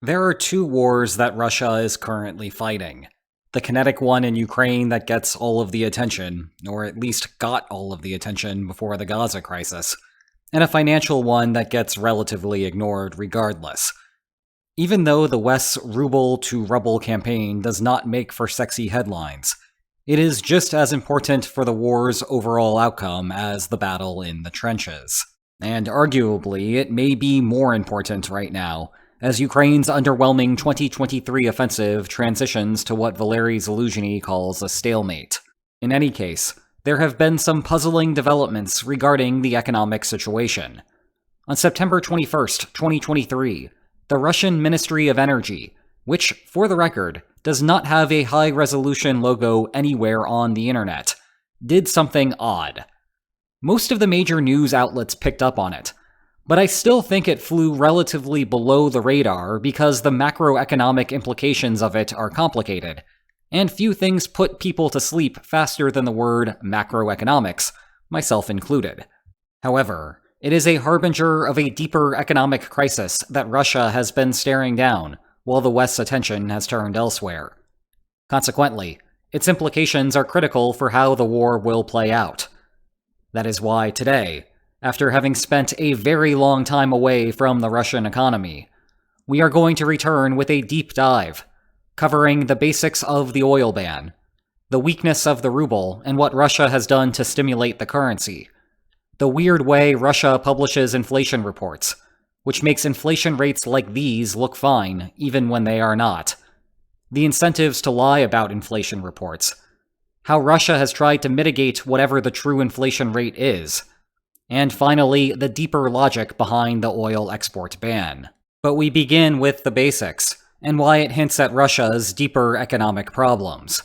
There are two wars that Russia is currently fighting. The kinetic one in Ukraine that gets all of the attention, or at least got all of the attention before the Gaza crisis, and a financial one that gets relatively ignored regardless. Even though the West's Ruble to Ruble campaign does not make for sexy headlines, it is just as important for the war's overall outcome as the battle in the trenches. And arguably, it may be more important right now, as Ukraine's underwhelming 2023 offensive transitions to what Valery Zaluzhny calls a stalemate. In any case, there have been some puzzling developments regarding the economic situation. On September 21st, 2023, the Russian Ministry of Energy, which, for the record, does not have a high-resolution logo anywhere on the internet, did something odd. Most of the major news outlets picked up on it, but I still think it flew relatively below the radar because the macroeconomic implications of it are complicated, and few things put people to sleep faster than the word macroeconomics, myself included. However, it is a harbinger of a deeper economic crisis that Russia has been staring down, while the West's attention has turned elsewhere. Consequently, its implications are critical for how the war will play out. That is why today, after having spent a very long time away from the Russian economy, we are going to return with a deep dive, covering the basics of the oil ban, the weakness of the ruble and what Russia has done to stimulate the currency, the weird way Russia publishes inflation reports, which makes inflation rates like these look fine even when they are not, the incentives to lie about inflation reports, how Russia has tried to mitigate whatever the true inflation rate is, and finally, the deeper logic behind the oil export ban. But we begin with the basics, and why it hints at Russia's deeper economic problems.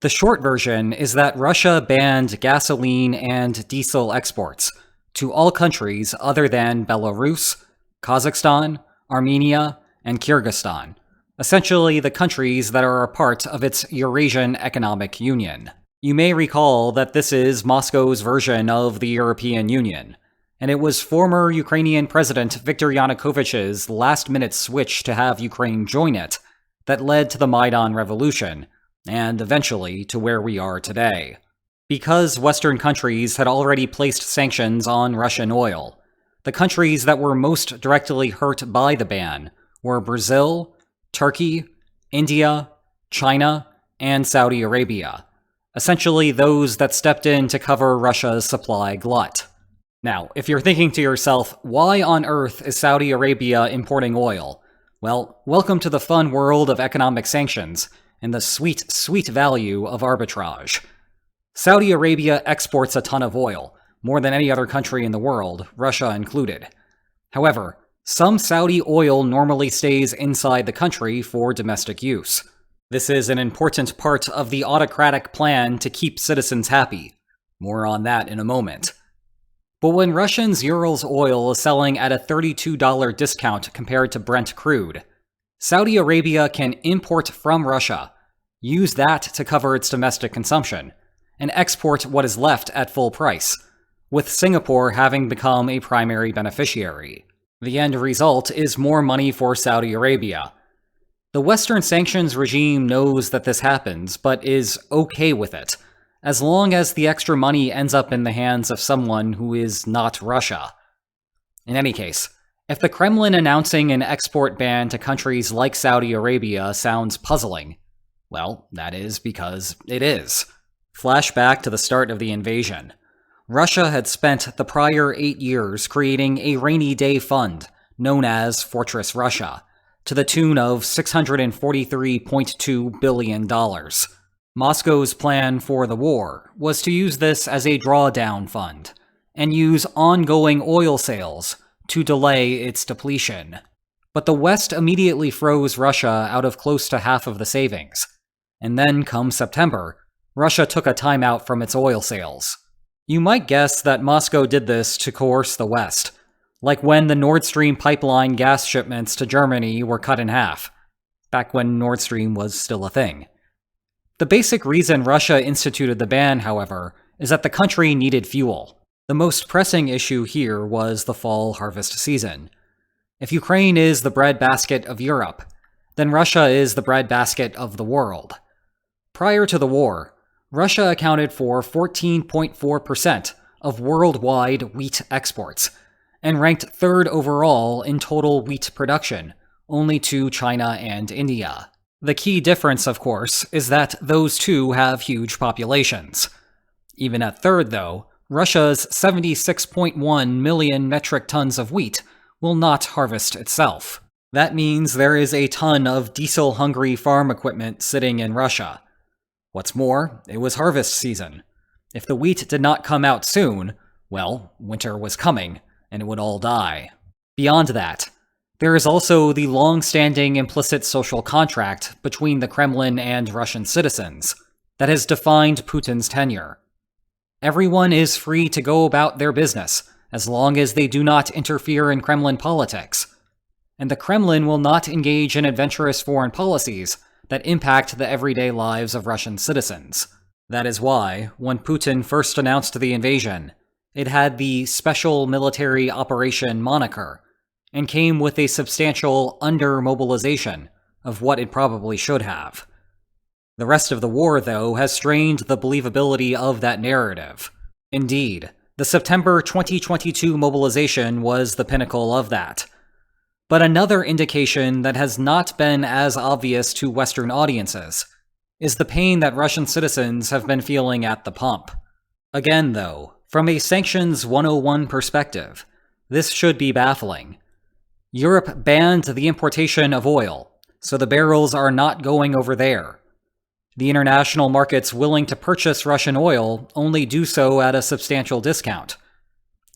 The short version is that Russia banned gasoline and diesel exports to all countries other than Belarus, Kazakhstan, Armenia, and Kyrgyzstan, essentially the countries that are a part of its Eurasian Economic Union. You may recall that this is Moscow's version of the European Union, and it was former Ukrainian President Viktor Yanukovych's last-minute switch to have Ukraine join it that led to the Maidan Revolution, and eventually to where we are today. Because Western countries had already placed sanctions on Russian oil, the countries that were most directly hurt by the ban were Brazil, Turkey, India, China, and Saudi Arabia. Essentially those that stepped in to cover Russia's supply glut. Now, if you're thinking to yourself, why on earth is Saudi Arabia importing oil? Well, welcome to the fun world of economic sanctions, and the sweet, sweet value of arbitrage. Saudi Arabia exports a ton of oil, more than any other country in the world, Russia included. However, some Saudi oil normally stays inside the country for domestic use. This is an important part of the autocratic plan to keep citizens happy. More on that in a moment. But when Russian's Urals oil is selling at a $32 discount compared to Brent crude, Saudi Arabia can import from Russia, use that to cover its domestic consumption, and export what is left at full price, with Singapore having become a primary beneficiary. The end result is more money for Saudi Arabia. The Western sanctions regime knows that this happens, but is okay with it, as long as the extra money ends up in the hands of someone who is not Russia. In any case, if the Kremlin announcing an export ban to countries like Saudi Arabia sounds puzzling, well, that is because it is. Flashback to the start of the invasion. Russia had spent the prior 8 years creating a rainy day fund, known as Fortress Russia, to the tune of $643.2 billion. Moscow's plan for the war was to use this as a drawdown fund, and use ongoing oil sales to delay its depletion. But the West immediately froze Russia out of close to half of the savings, and then come September, Russia took a timeout from its oil sales. You might guess that Moscow did this to coerce the West, like when the Nord Stream pipeline gas shipments to Germany were cut in half, back when Nord Stream was still a thing. The basic reason Russia instituted the ban, however, is that the country needed fuel. The most pressing issue here was the fall harvest season. If Ukraine is the breadbasket of Europe, then Russia is the breadbasket of the world. Prior to the war, Russia accounted for 14.4% of worldwide wheat exports, and ranked third overall in total wheat production, only to China and India. The key difference, of course, is that those two have huge populations. Even at third, though, Russia's 76.1 million metric tons of wheat will not harvest itself. That means there is a ton of diesel-hungry farm equipment sitting in Russia. What's more, it was harvest season. If the wheat did not come out soon, well, winter was coming, and it would all die. Beyond that, there is also the long-standing implicit social contract between the Kremlin and Russian citizens that has defined Putin's tenure. Everyone is free to go about their business as long as they do not interfere in Kremlin politics, and the Kremlin will not engage in adventurous foreign policies that impact the everyday lives of Russian citizens. That is why, when Putin first announced the invasion, it had the Special Military Operation moniker, and came with a substantial under-mobilization of what it probably should have. The rest of the war, though, has strained the believability of that narrative. Indeed, the September 2022 mobilization was the pinnacle of that. But another indication that has not been as obvious to Western audiences is the pain that Russian citizens have been feeling at the pump. Again, though, from a Sanctions 101 perspective, this should be baffling. Europe banned the importation of oil, so the barrels are not going over there. The international markets willing to purchase Russian oil only do so at a substantial discount.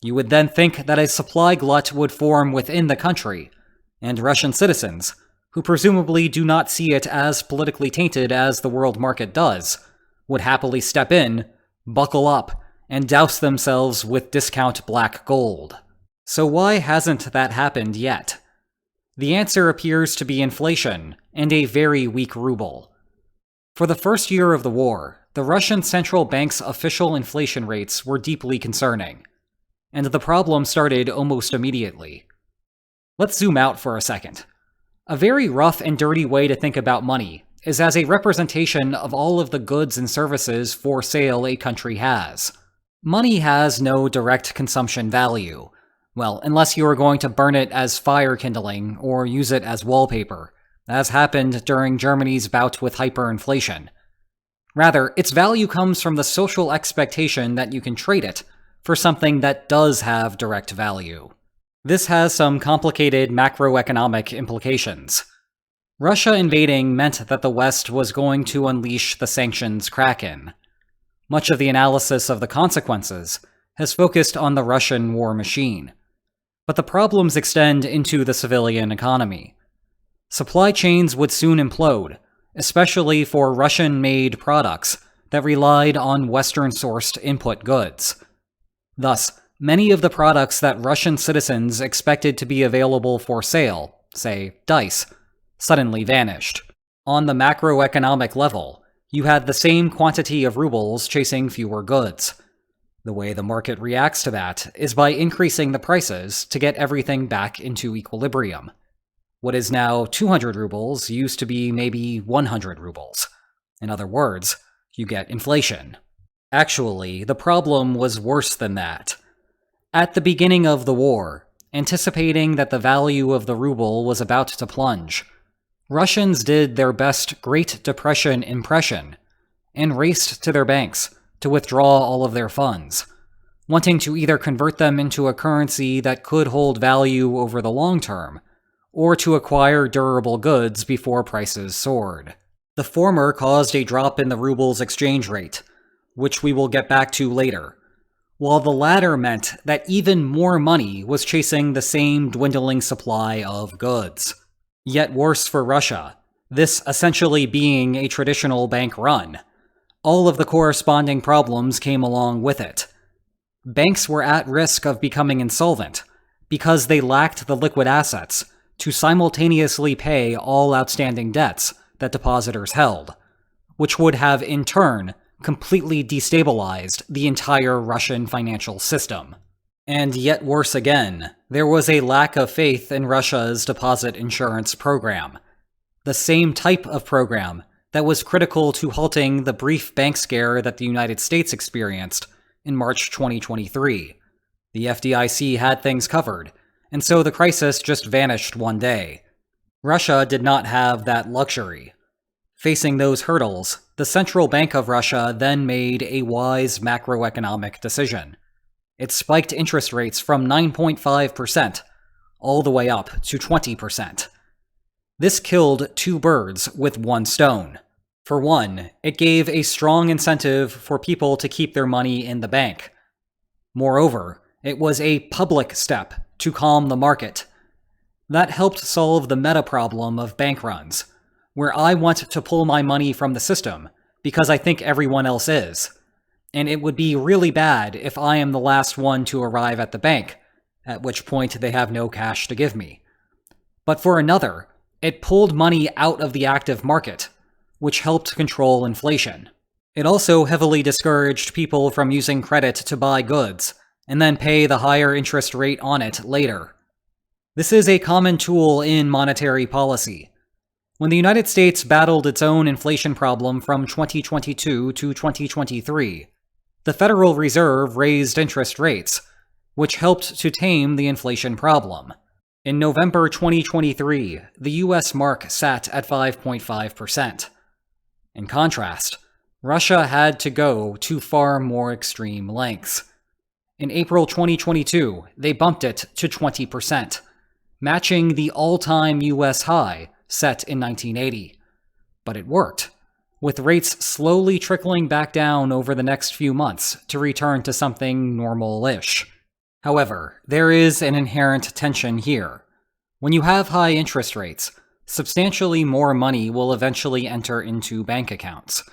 You would then think that a supply glut would form within the country, and Russian citizens, who presumably do not see it as politically tainted as the world market does, would happily step in, buckle up, and douse themselves with discount black gold. So why hasn't that happened yet? The answer appears to be inflation and a very weak ruble. For the first year of the war, the Russian central bank's official inflation rates were deeply concerning, and the problem started almost immediately. Let's zoom out for a second. A very rough and dirty way to think about money is as a representation of all of the goods and services for sale a country has. Money has no direct consumption value. Well, unless you are going to burn it as fire kindling or use it as wallpaper, as happened during Germany's bout with hyperinflation. Rather, its value comes from the social expectation that you can trade it for something that does have direct value. This has some complicated macroeconomic implications. Russia invading meant that the West was going to unleash the sanctions kraken. Much of the analysis of the consequences has focused on the Russian war machine. But the problems extend into the civilian economy. Supply chains would soon implode, especially for Russian-made products that relied on Western-sourced input goods. Thus, many of the products that Russian citizens expected to be available for sale, say dice, suddenly vanished. On the macroeconomic level, you had the same quantity of rubles chasing fewer goods. The way the market reacts to that is by increasing the prices to get everything back into equilibrium. What is now 200 rubles used to be maybe 100 rubles. In other words, you get inflation. Actually, the problem was worse than that. At the beginning of the war, anticipating that the value of the ruble was about to plunge, Russians did their best Great Depression impression and raced to their banks to withdraw all of their funds, wanting to either convert them into a currency that could hold value over the long term, or to acquire durable goods before prices soared. The former caused a drop in the ruble's exchange rate, which we will get back to later, while the latter meant that even more money was chasing the same dwindling supply of goods. Yet worse for Russia, this essentially being a traditional bank run, all of the corresponding problems came along with it. Banks were at risk of becoming insolvent because they lacked the liquid assets to simultaneously pay all outstanding debts that depositors held, which would have in turn completely destabilized the entire Russian financial system. And yet worse again, there was a lack of faith in Russia's deposit insurance program. The same type of program that was critical to halting the brief bank scare that the United States experienced in March 2023. The FDIC had things covered, and so the crisis just vanished one day. Russia did not have that luxury. Facing those hurdles, the Central Bank of Russia then made a wise macroeconomic decision. It spiked interest rates from 9.5% all the way up to 20%. This killed two birds with one stone. For one, it gave a strong incentive for people to keep their money in the bank. Moreover, it was a public step to calm the market. That helped solve the meta problem of bank runs, where I want to pull my money from the system because I think everyone else is. And it would be really bad if I am the last one to arrive at the bank, at which point they have no cash to give me. But for another, it pulled money out of the active market, which helped control inflation. It also heavily discouraged people from using credit to buy goods, and then pay the higher interest rate on it later. This is a common tool in monetary policy. When the United States battled its own inflation problem from 2022 to 2023, the Federal Reserve raised interest rates, which helped to tame the inflation problem. In November 2023, the US mark sat at 5.5%. In contrast, Russia had to go to far more extreme lengths. In April 2022, they bumped it to 20%, matching the all-time US high set in 1980. But it worked, with rates slowly trickling back down over the next few months to return to something normal-ish. However, there is an inherent tension here. When you have high interest rates, substantially more money will eventually enter into bank accounts.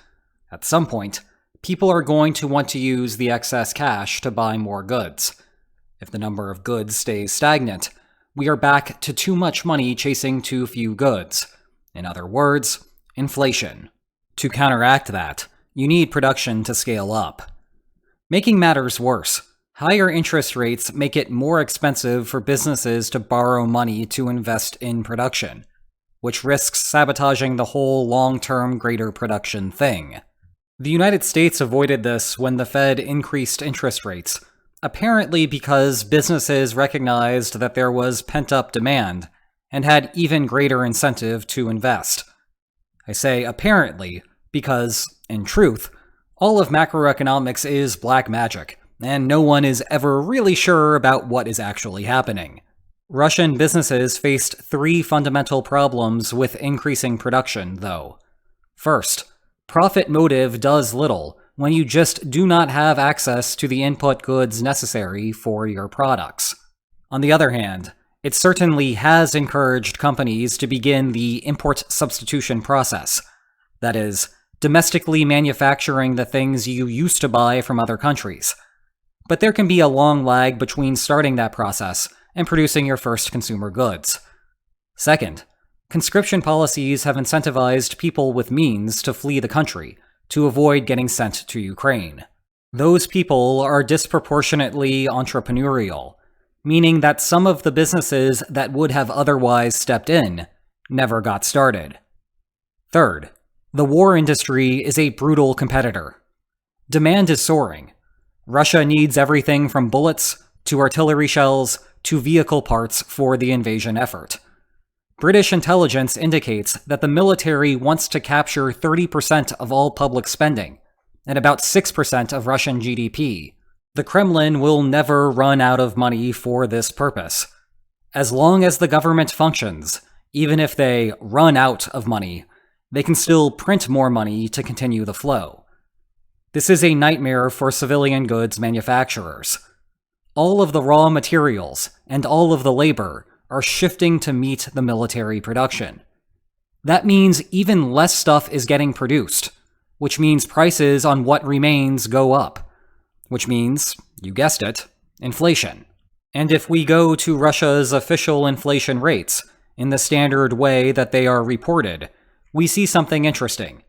At some point, people are going to want to use the excess cash to buy more goods. If the number of goods stays stagnant, we are back to too much money chasing too few goods. In other words, inflation. To counteract that, you need production to scale up. Making matters worse, higher interest rates make it more expensive for businesses to borrow money to invest in production, which risks sabotaging the whole long-term greater production thing. The United States avoided this when the Fed increased interest rates, apparently because businesses recognized that there was pent-up demand and had even greater incentive to invest. I say apparently because, in truth, all of macroeconomics is black magic, and no one is ever really sure about what is actually happening. Russian businesses faced three fundamental problems with increasing production, though. First, profit motive does little when you just do not have access to the input goods necessary for your products. On the other hand, it certainly has encouraged companies to begin the import substitution process. That is, domestically manufacturing the things you used to buy from other countries. But there can be a long lag between starting that process and producing your first consumer goods. Second, conscription policies have incentivized people with means to flee the country to avoid getting sent to Ukraine. Those people are disproportionately entrepreneurial, meaning that some of the businesses that would have otherwise stepped in never got started. Third, the war industry is a brutal competitor. Demand is soaring. Russia needs everything from bullets to artillery shells to vehicle parts for the invasion effort. British intelligence indicates that the military wants to capture 30% of all public spending and about 6% of Russian GDP. The Kremlin will never run out of money for this purpose. As long as the government functions, even if they run out of money, they can still print more money to continue the flow. This is a nightmare for civilian goods manufacturers. All of the raw materials and all of the labor are shifting to meet the military production. That means even less stuff is getting produced, which means prices on what remains go up, which means, you guessed it, inflation. And if we go to Russia's official inflation rates, in the standard way that they are reported, we see something interesting.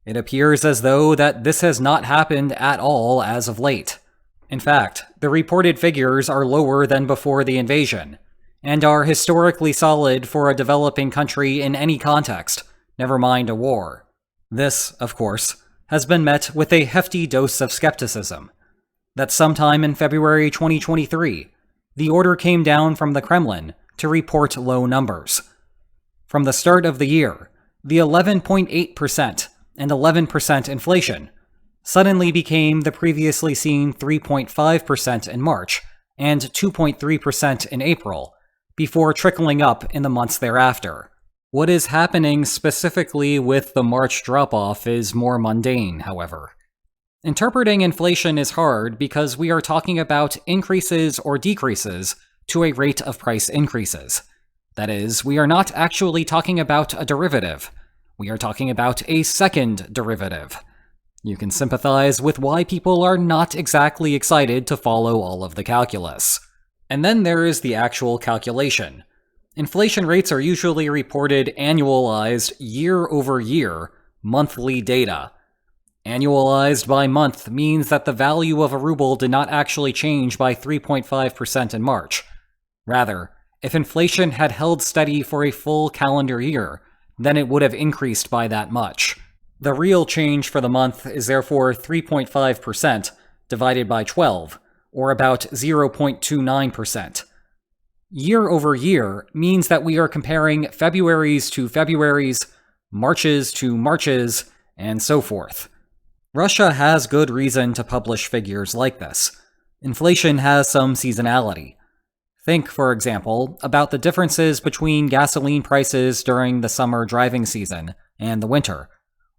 It appears as though that this has not happened at all as of late. In fact, the reported figures are lower than before the invasion, and are historically solid for a developing country in any context, never mind a war. This, of course, has been met with a hefty dose of skepticism. That sometime in February 2023, the order came down from the Kremlin to report low numbers. From the start of the year, the 11.8% and 11% inflation suddenly became the previously seen 3.5% in March and 2.3% in April, before trickling up in the months thereafter. What is happening specifically with the March drop-off is more mundane, however. Interpreting inflation is hard because we are talking about increases or decreases to a rate of price increases. That is, we are not actually talking about a derivative. We are talking about a second derivative. You can sympathize with why people are not exactly excited to follow all of the calculus. And then there is the actual calculation. Inflation rates are usually reported annualized year-over-year, monthly data. Annualized by month means that the value of a ruble did not actually change by 3.5% in March. Rather, if inflation had held steady for a full calendar year, then it would have increased by that much. The real change for the month is therefore 3.5% divided by 12, or about 0.29%. Year over year means that we are comparing Februaries to Februaries, Marches to Marches, and so forth. Russia has good reason to publish figures like this. Inflation has some seasonality. Think, for example, about the differences between gasoline prices during the summer driving season and the winter,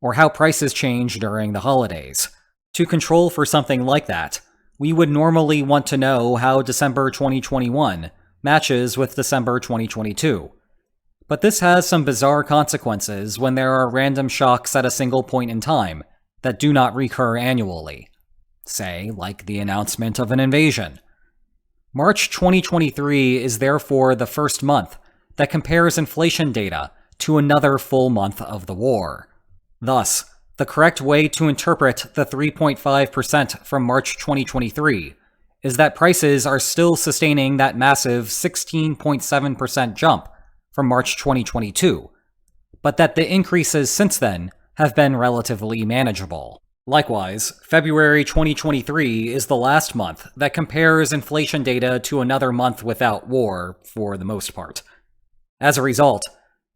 or how prices change during the holidays. To control for something like that, we would normally want to know how December 2021 matches with December 2022. But this has some bizarre consequences when there are random shocks at a single point in time that do not recur annually. Say, like the announcement of an invasion. March 2023 is therefore the first month that compares inflation data to another full month of the war. Thus, the correct way to interpret the 3.5% from March 2023 is that prices are still sustaining that massive 16.7% jump from March 2022, but that the increases since then have been relatively manageable. Likewise, February 2023 is the last month that compares inflation data to another month without war, for the most part. As a result,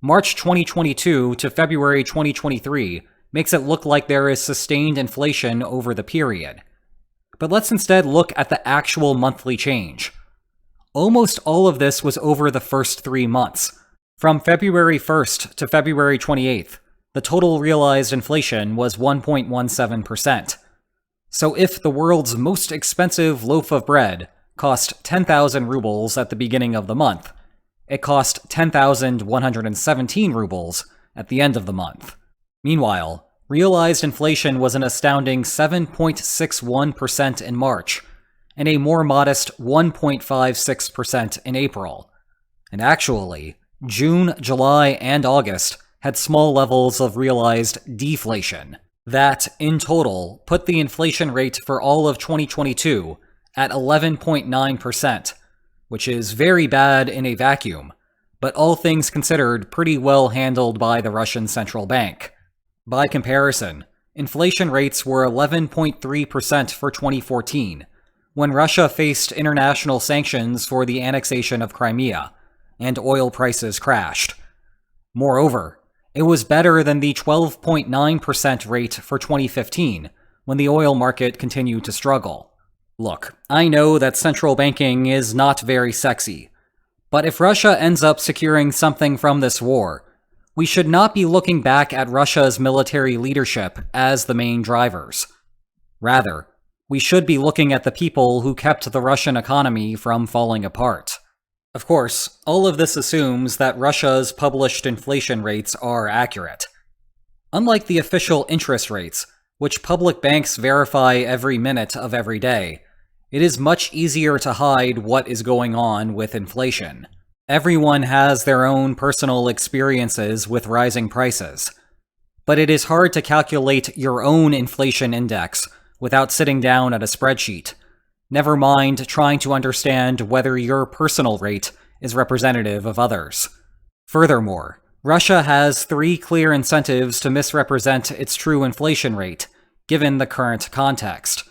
March 2022 to February 2023 makes it look like there is sustained inflation over the period. But let's instead look at the actual monthly change. Almost all of this was over the first 3 months. From February 1st to February 28th, the total realized inflation was 1.17%. So if the world's most expensive loaf of bread cost 10,000 rubles at the beginning of the month, it cost 10,117 rubles at the end of the month. Meanwhile, realized inflation was an astounding 7.61% in March, and a more modest 1.56% in April. And actually, June, July, and August had small levels of realized deflation. That, in total, put the inflation rate for all of 2022 at 11.9%, which is very bad in a vacuum, but all things considered pretty well handled by the Russian central bank. By comparison, inflation rates were 11.3% for 2014, when Russia faced international sanctions for the annexation of Crimea, and oil prices crashed. Moreover, it was better than the 12.9% rate for 2015, when the oil market continued to struggle. Look, I know that central banking is not very sexy, but if Russia ends up securing something from this war, we should not be looking back at Russia's military leadership as the main drivers. Rather, we should be looking at the people who kept the Russian economy from falling apart. Of course, all of this assumes that Russia's published inflation rates are accurate. Unlike the official interest rates, which public banks verify every minute of every day, it is much easier to hide what is going on with inflation. Everyone has their own personal experiences with rising prices, but it is hard to calculate your own inflation index without sitting down at a spreadsheet. Never mind trying to understand whether your personal rate is representative of others. Furthermore, Russia has 3 clear incentives to misrepresent its true inflation rate, given the current context.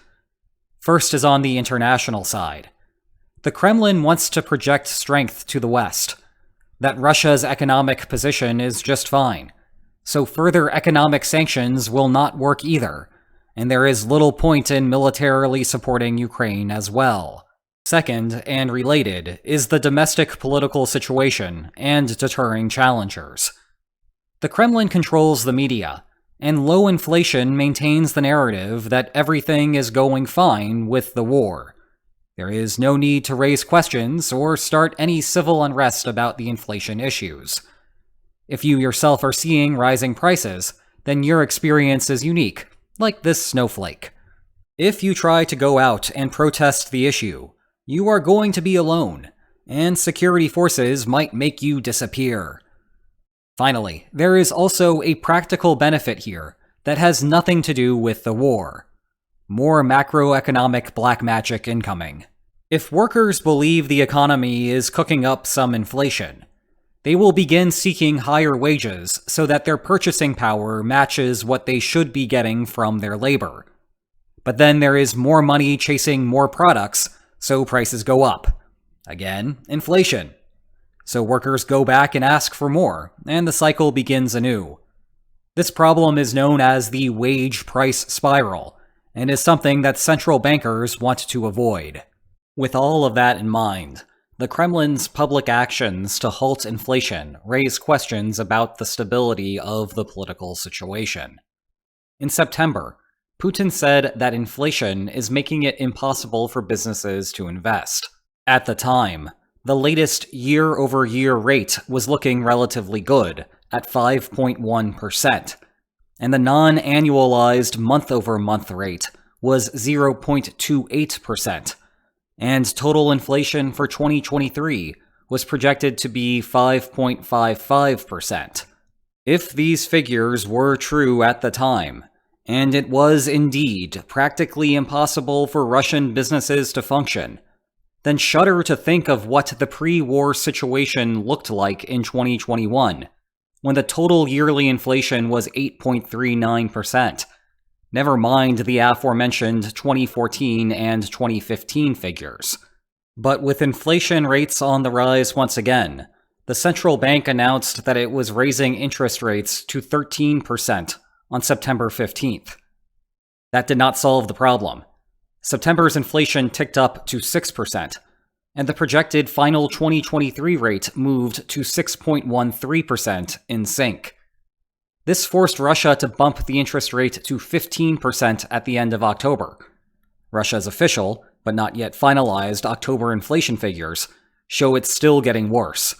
First is on the international side. The Kremlin wants to project strength to the West, that Russia's economic position is just fine, so further economic sanctions will not work either, and there is little point in militarily supporting Ukraine as well. Second, and related, is the domestic political situation and deterring challengers. The Kremlin controls the media, and low inflation maintains the narrative that everything is going fine with the war. There is no need to raise questions or start any civil unrest about the inflation issues. If you yourself are seeing rising prices, then your experience is unique, like this snowflake. If you try to go out and protest the issue, you are going to be alone, and security forces might make you disappear. Finally, there is also a practical benefit here that has nothing to do with the war. More macroeconomic black magic incoming. If workers believe the economy is cooking up some inflation, they will begin seeking higher wages so that their purchasing power matches what they should be getting from their labor. But then there is more money chasing more products, so prices go up. Again, inflation. So workers go back and ask for more, and the cycle begins anew. This problem is known as the wage price spiral, and is something that central bankers want to avoid. With all of that in mind, the Kremlin's public actions to halt inflation raise questions about the stability of the political situation. In September, Putin said that inflation is making it impossible for businesses to invest. At the time, the latest year-over-year rate was looking relatively good, at 5.1%, and the non-annualized month-over-month rate was 0.28%, and total inflation for 2023 was projected to be 5.55%. If these figures were true at the time, and it was indeed practically impossible for Russian businesses to function, then shudder to think of what the pre-war situation looked like in 2021, when the total yearly inflation was 8.39%. Never mind the aforementioned 2014 and 2015 figures. But with inflation rates on the rise once again, the central bank announced that it was raising interest rates to 13% on September 15th. That did not solve the problem. September's inflation ticked up to 6%, and the projected final 2023 rate moved to 6.13% in sync. This forced Russia to bump the interest rate to 15% at the end of October. Russia's official, but not yet finalized October inflation figures show it's still getting worse.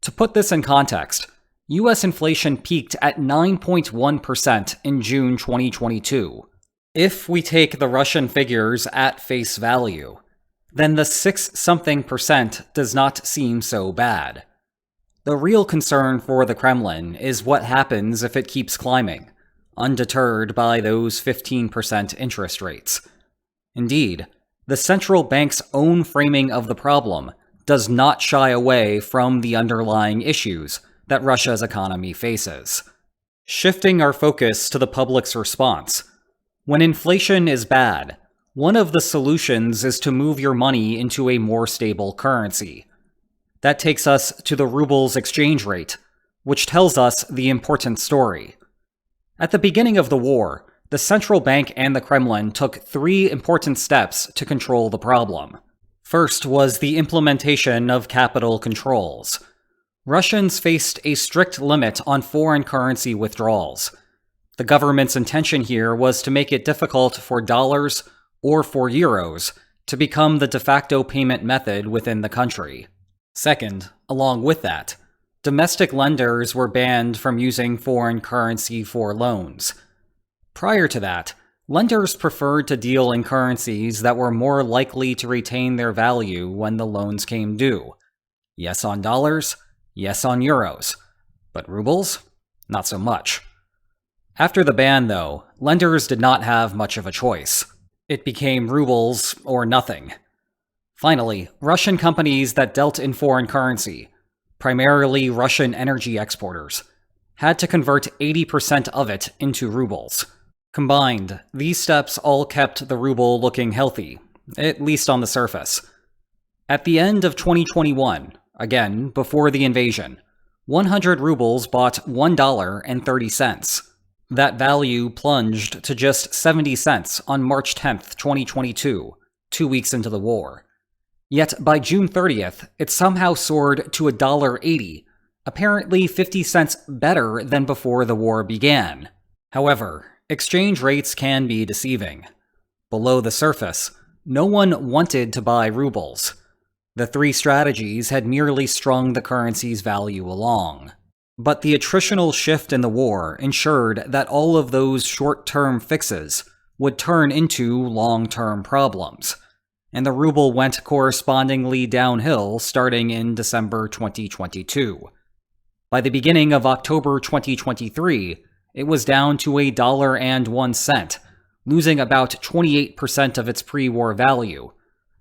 To put this in context, US inflation peaked at 9.1% in June 2022. If we take the Russian figures at face value, then the 6-something% does not seem so bad. The real concern for the Kremlin is what happens if it keeps climbing, undeterred by those 15% interest rates. Indeed, the central bank's own framing of the problem does not shy away from the underlying issues that Russia's economy faces. Shifting our focus to the public's response, when inflation is bad, one of the solutions is to move your money into a more stable currency. That takes us to the ruble's exchange rate, which tells us the important story. At the beginning of the war, the central bank and the Kremlin took 3 important steps to control the problem. First was the implementation of capital controls. Russians faced a strict limit on foreign currency withdrawals. The government's intention here was to make it difficult for dollars or for euros to become the de facto payment method within the country. Second, along with that, domestic lenders were banned from using foreign currency for loans. Prior to that, lenders preferred to deal in currencies that were more likely to retain their value when the loans came due. Yes on dollars, yes on euros. But rubles? Not so much. After the ban, though, lenders did not have much of a choice. It became rubles or nothing. Finally, Russian companies that dealt in foreign currency, primarily Russian energy exporters, had to convert 80% of it into rubles. Combined, these steps all kept the ruble looking healthy, at least on the surface. At the end of 2021, again before the invasion, 100 rubles bought $1.30. That value plunged to just 70 cents on March 10, 2022, 2 weeks into the war. Yet by June 30th, it somehow soared to $1.80, apparently 50 cents better than before the war began. However, exchange rates can be deceiving. Below the surface, no one wanted to buy rubles. The three strategies had merely strung the currency's value along. But the attritional shift in the war ensured that all of those short-term fixes would turn into long-term problems, and the ruble went correspondingly downhill starting in December 2022. By the beginning of October 2023, it was down to $1.01, losing about 28% of its pre-war value,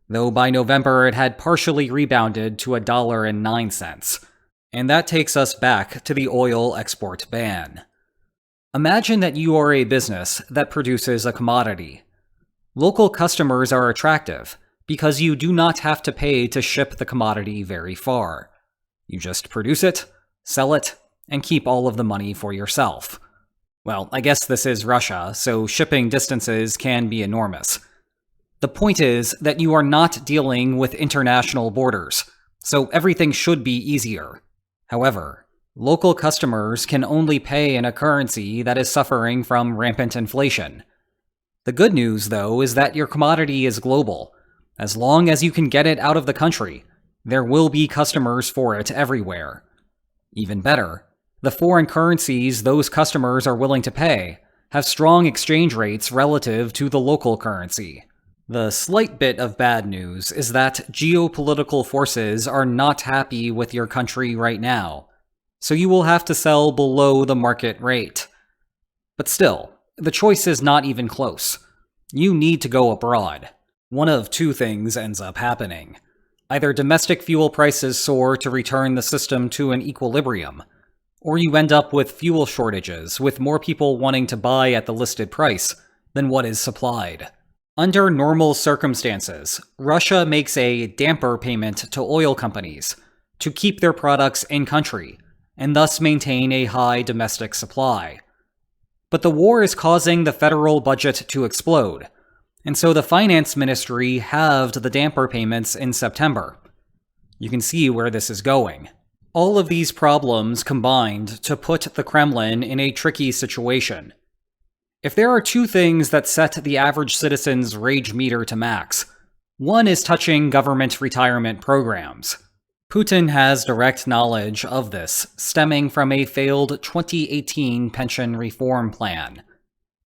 though by November it had partially rebounded to $1.09. And that takes us back to the oil export ban. Imagine that you are a business that produces a commodity. Local customers are attractive because you do not have to pay to ship the commodity very far. You just produce it, sell it, and keep all of the money for yourself. Well, I guess this is Russia, so shipping distances can be enormous. The point is that you are not dealing with international borders, so everything should be easier. However, local customers can only pay in a currency that is suffering from rampant inflation. The good news, though, is that your commodity is global. As long as you can get it out of the country, there will be customers for it everywhere. Even better, the foreign currencies those customers are willing to pay have strong exchange rates relative to the local currency. The slight bit of bad news is that geopolitical forces are not happy with your country right now, so you will have to sell below the market rate. But still, the choice is not even close. You need to go abroad. One of two things ends up happening. Either domestic fuel prices soar to return the system to an equilibrium, or you end up with fuel shortages with more people wanting to buy at the listed price than what is supplied. Under normal circumstances, Russia makes a damper payment to oil companies to keep their products in-country and thus maintain a high domestic supply. But the war is causing the federal budget to explode, and so the finance ministry halved the damper payments in September. You can see where this is going. All of these problems combined to put the Kremlin in a tricky situation. If there are two things that set the average citizen's rage meter to max, one is touching government retirement programs. Putin has direct knowledge of this, stemming from a failed 2018 pension reform plan.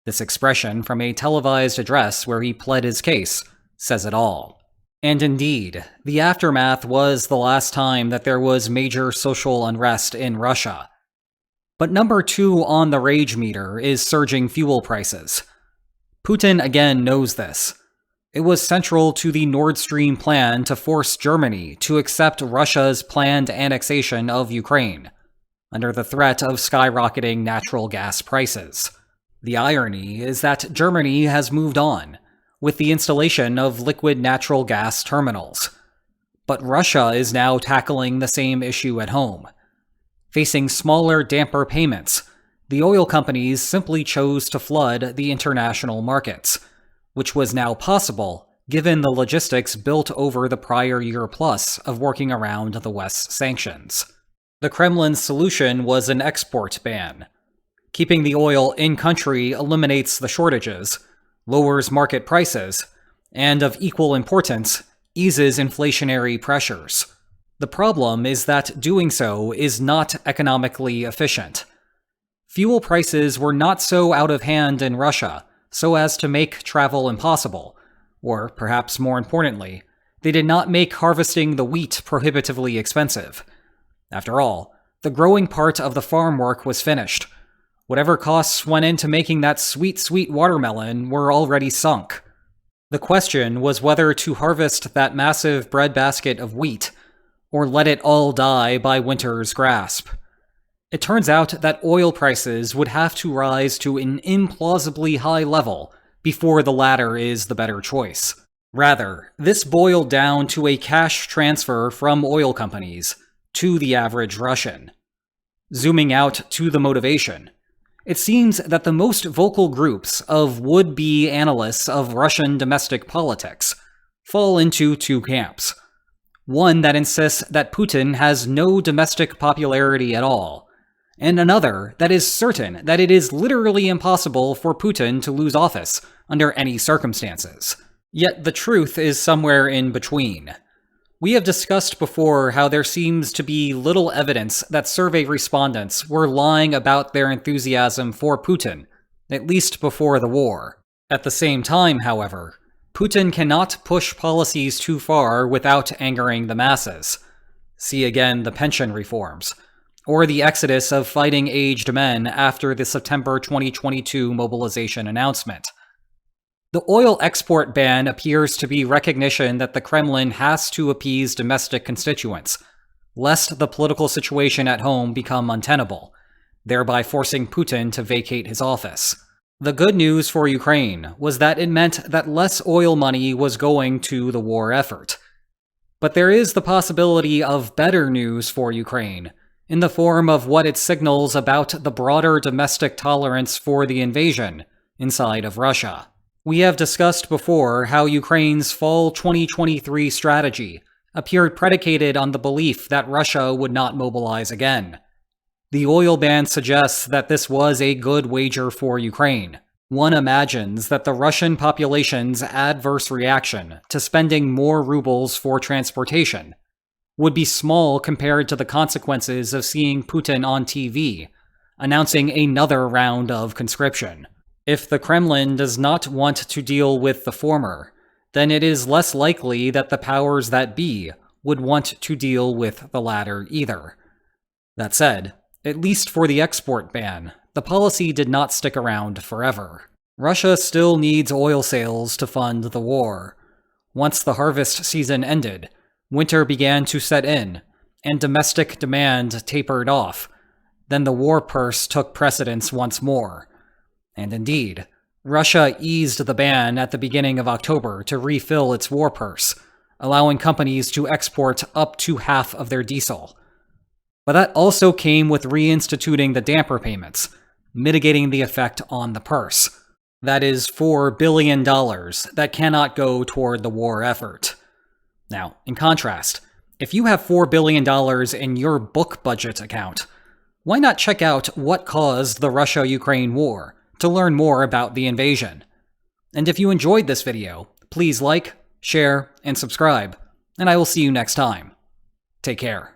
This expression from a televised address where he pled his case says it all. And indeed, the aftermath was the last time that there was major social unrest in Russia. But number two on the rage meter is surging fuel prices. Putin again knows this. It was central to the Nord Stream plan to force Germany to accept Russia's planned annexation of Ukraine, under the threat of skyrocketing natural gas prices. The irony is that Germany has moved on, with the installation of liquid natural gas terminals. But Russia is now tackling the same issue at home. Facing smaller damper payments, the oil companies simply chose to flood the international markets, which was now possible given the logistics built over the prior year plus of working around the West's sanctions. The Kremlin's solution was an export ban. Keeping the oil in-country eliminates the shortages, lowers market prices, and of equal importance, eases inflationary pressures. The problem is that doing so is not economically efficient. Fuel prices were not so out of hand in Russia so as to make travel impossible, or perhaps more importantly, they did not make harvesting the wheat prohibitively expensive. After all, the growing part of the farm work was finished. Whatever costs went into making that sweet, sweet watermelon were already sunk. The question was whether to harvest that massive breadbasket of wheat, or let it all die by winter's grasp. It turns out that oil prices would have to rise to an implausibly high level before the latter is the better choice. Rather, this boiled down to a cash transfer from oil companies to the average Russian. Zooming out to the motivation, it seems that the most vocal groups of would-be analysts of Russian domestic politics fall into two camps. One that insists that Putin has no domestic popularity at all, and another that is certain that it is literally impossible for Putin to lose office under any circumstances. Yet the truth is somewhere in between. We have discussed before how there seems to be little evidence that survey respondents were lying about their enthusiasm for Putin, at least before the war. At the same time, however, Putin cannot push policies too far without angering the masses. See again the pension reforms, or the exodus of fighting-aged men after the September 2022 mobilization announcement. The oil export ban appears to be recognition that the Kremlin has to appease domestic constituents, lest the political situation at home become untenable, thereby forcing Putin to vacate his office. The good news for Ukraine was that it meant that less oil money was going to the war effort. But there is the possibility of better news for Ukraine, in the form of what it signals about the broader domestic tolerance for the invasion inside of Russia. We have discussed before how Ukraine's fall 2023 strategy appeared predicated on the belief that Russia would not mobilize again. The oil ban suggests that this was a good wager for Ukraine. One imagines that the Russian population's adverse reaction to spending more rubles for transportation would be small compared to the consequences of seeing Putin on TV announcing another round of conscription. If the Kremlin does not want to deal with the former, then it is less likely that the powers that be would want to deal with the latter either. That said, at least for the export ban, the policy did not stick around forever. Russia still needs oil sales to fund the war. Once the harvest season ended, winter began to set in, and domestic demand tapered off. Then the war purse took precedence once more. And indeed, Russia eased the ban at the beginning of October to refill its war purse, allowing companies to export up to half of their diesel. But that also came with reinstituting the damper payments, mitigating the effect on the purse. That is $4 billion that cannot go toward the war effort. Now, in contrast, if you have $4 billion in your book budget account, why not check out what caused the Russia-Ukraine war to learn more about the invasion? And if you enjoyed this video, please like, share, and subscribe, and I will see you next time. Take care.